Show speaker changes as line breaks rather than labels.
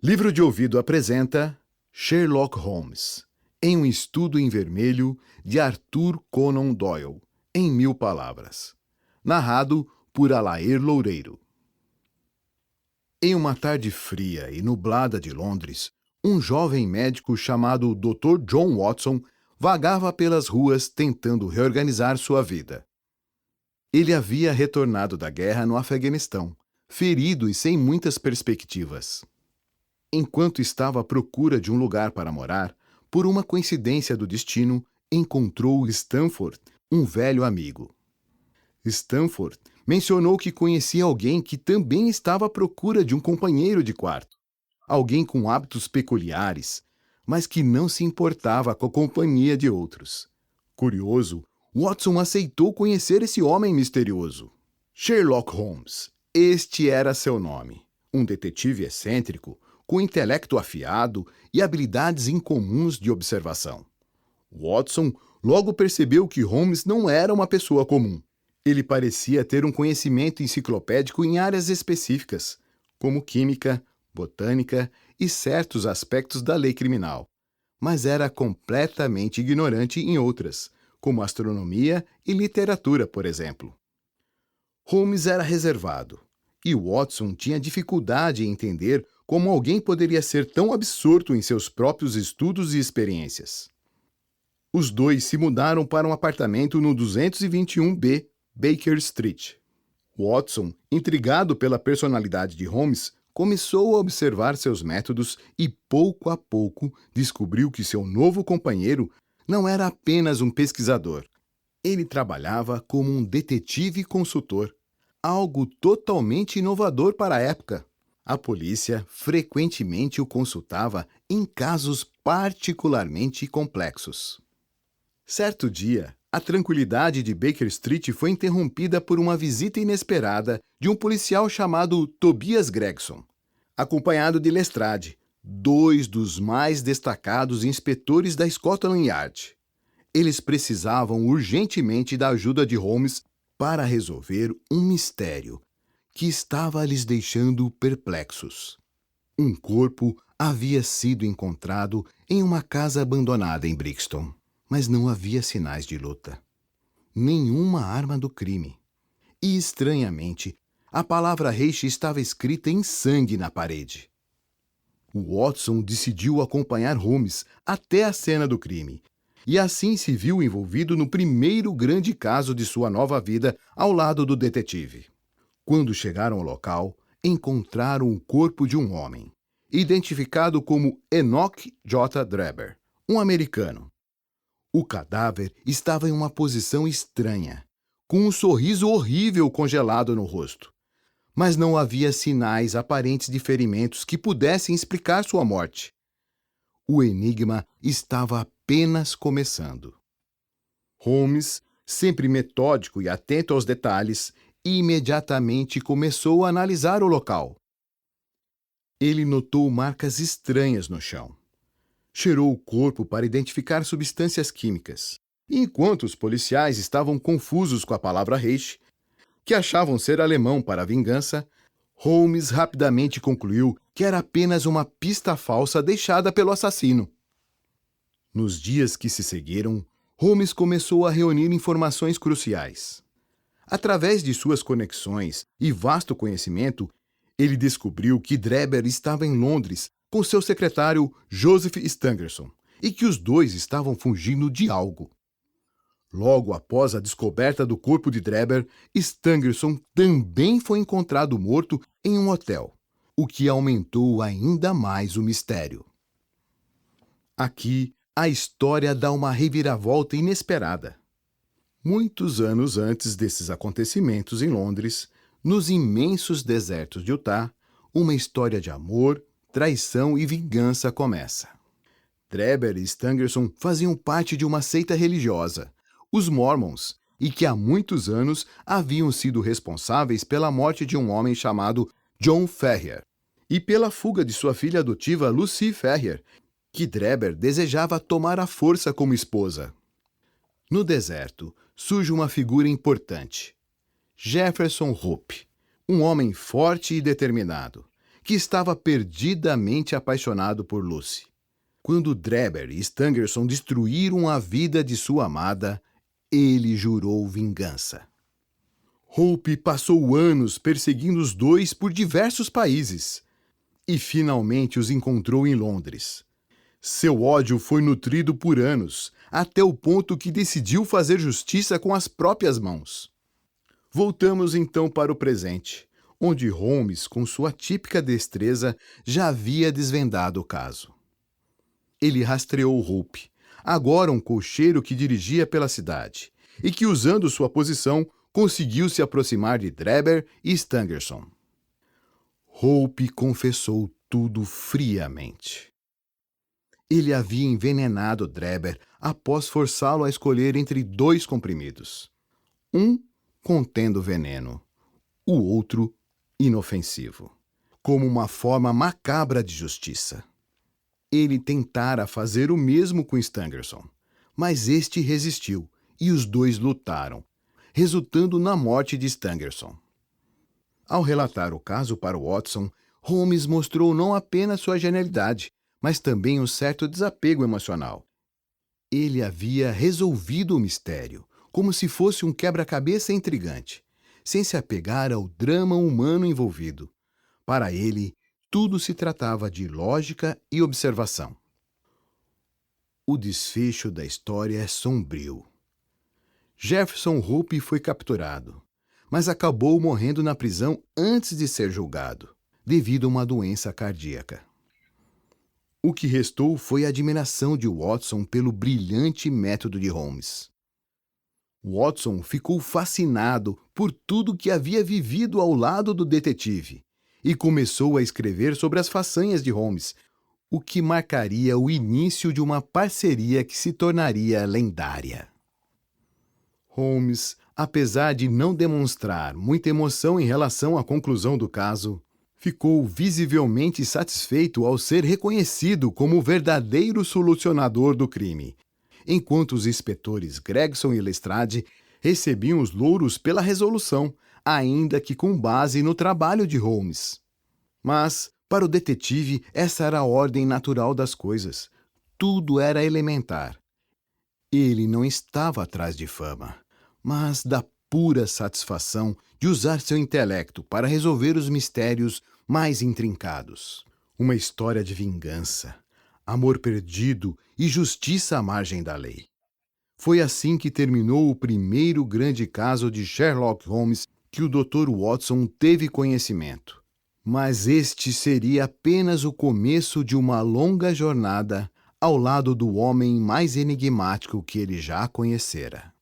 Livro de ouvido apresenta Sherlock Holmes, em um estudo em vermelho de Arthur Conan Doyle, em 1000 palavras. Narrado por Alair Loureiro. Em uma tarde fria e nublada de Londres, um jovem médico chamado Dr. John Watson vagava pelas ruas tentando reorganizar sua vida. Ele havia retornado da guerra no Afeganistão, ferido e sem muitas perspectivas. Enquanto estava à procura de um lugar para morar, por uma coincidência do destino, encontrou Stanford, um velho amigo. Stanford mencionou que conhecia alguém que também estava à procura de um companheiro de quarto, alguém com hábitos peculiares, mas que não se importava com a companhia de outros. Curioso, Watson aceitou conhecer esse homem misterioso. Sherlock Holmes, este era seu nome, um detetive excêntrico, com intelecto afiado e habilidades incomuns de observação. Watson logo percebeu que Holmes não era uma pessoa comum. Ele parecia ter um conhecimento enciclopédico em áreas específicas, como química, botânica e certos aspectos da lei criminal, mas era completamente ignorante em outras, como astronomia e literatura, por exemplo. Holmes era reservado, e Watson tinha dificuldade em entender como alguém poderia ser tão absorto em seus próprios estudos e experiências. Os dois se mudaram para um apartamento no 221B Baker Street. Watson, intrigado pela personalidade de Holmes, começou a observar seus métodos e, pouco a pouco, descobriu que seu novo companheiro não era apenas um pesquisador. Ele trabalhava como um detetive consultor, algo totalmente inovador para a época. A polícia frequentemente o consultava em casos particularmente complexos. Certo dia, a tranquilidade de Baker Street foi interrompida por uma visita inesperada de um policial chamado Tobias Gregson, acompanhado de Lestrade, dois dos mais destacados inspetores da Scotland Yard. Eles precisavam urgentemente da ajuda de Holmes para resolver um mistério que estava lhes deixando perplexos. Um corpo havia sido encontrado em uma casa abandonada em Brixton, mas não havia sinais de luta. Nenhuma arma do crime. E, estranhamente, a palavra Reiche estava escrita em sangue na parede. Watson decidiu acompanhar Holmes até a cena do crime, e assim se viu envolvido no primeiro grande caso de sua nova vida ao lado do detetive. Quando chegaram ao local, encontraram o corpo de um homem, identificado como Enoch J. Drebber, um americano. O cadáver estava em uma posição estranha, com um sorriso horrível congelado no rosto. Mas não havia sinais aparentes de ferimentos que pudessem explicar sua morte. O enigma estava apenas começando. Holmes, sempre metódico e atento aos detalhes, imediatamente começou a analisar o local. Ele notou marcas estranhas no chão. Cheirou o corpo para identificar substâncias químicas. E enquanto os policiais estavam confusos com a palavra Reich, que achavam ser alemão para a vingança, Holmes rapidamente concluiu que era apenas uma pista falsa deixada pelo assassino. Nos dias que se seguiram, Holmes começou a reunir informações cruciais. Através de suas conexões e vasto conhecimento, ele descobriu que Drebber estava em Londres com seu secretário Joseph Stangerson e que os dois estavam fugindo de algo. Logo após a descoberta do corpo de Drebber, Stangerson também foi encontrado morto em um hotel, o que aumentou ainda mais o mistério. Aqui, a história dá uma reviravolta inesperada. Muitos anos antes desses acontecimentos em Londres, nos imensos desertos de Utah, uma história de amor, traição e vingança começa. Drebber e Stangerson faziam parte de uma seita religiosa, os Mormons, e que há muitos anos haviam sido responsáveis pela morte de um homem chamado John Ferrier e pela fuga de sua filha adotiva Lucy Ferrier, que Drebber desejava tomar à força como esposa. No deserto, surge uma figura importante, Jefferson Hope, um homem forte e determinado, que estava perdidamente apaixonado por Lucy. Quando Drebber e Stangerson destruíram a vida de sua amada, ele jurou vingança. Hope passou anos perseguindo os dois por diversos países e finalmente os encontrou em Londres. Seu ódio foi nutrido por anos, até o ponto que decidiu fazer justiça com as próprias mãos. Voltamos então para o presente, onde Holmes, com sua típica destreza, já havia desvendado o caso. Ele rastreou Hope, agora um cocheiro que dirigia pela cidade, e que, usando sua posição, conseguiu se aproximar de Drebber e Stangerson. Hope confessou tudo friamente. Ele havia envenenado Drebber após forçá-lo a escolher entre 2 comprimidos. Um contendo veneno, o outro inofensivo, como uma forma macabra de justiça. Ele tentara fazer o mesmo com Stangerson, mas este resistiu e os dois lutaram, resultando na morte de Stangerson. Ao relatar o caso para Watson, Holmes mostrou não apenas sua genialidade, mas também um certo desapego emocional. Ele havia resolvido o mistério, como se fosse um quebra-cabeça intrigante, sem se apegar ao drama humano envolvido. Para ele, tudo se tratava de lógica e observação. O desfecho da história é sombrio. Jefferson Hope foi capturado, mas acabou morrendo na prisão antes de ser julgado, devido a uma doença cardíaca. O que restou foi a admiração de Watson pelo brilhante método de Holmes. Watson ficou fascinado por tudo que havia vivido ao lado do detetive e começou a escrever sobre as façanhas de Holmes, o que marcaria o início de uma parceria que se tornaria lendária. Holmes, apesar de não demonstrar muita emoção em relação à conclusão do caso, ficou visivelmente satisfeito ao ser reconhecido como o verdadeiro solucionador do crime, enquanto os inspetores Gregson e Lestrade recebiam os louros pela resolução, ainda que com base no trabalho de Holmes. Mas, para o detetive, essa era a ordem natural das coisas. Tudo era elementar. Ele não estava atrás de fama, mas da pura satisfação de usar seu intelecto para resolver os mistérios mais intrincados. Uma história de vingança, amor perdido e justiça à margem da lei. Foi assim que terminou o primeiro grande caso de Sherlock Holmes que o Dr. Watson teve conhecimento. Mas este seria apenas o começo de uma longa jornada ao lado do homem mais enigmático que ele já conhecera.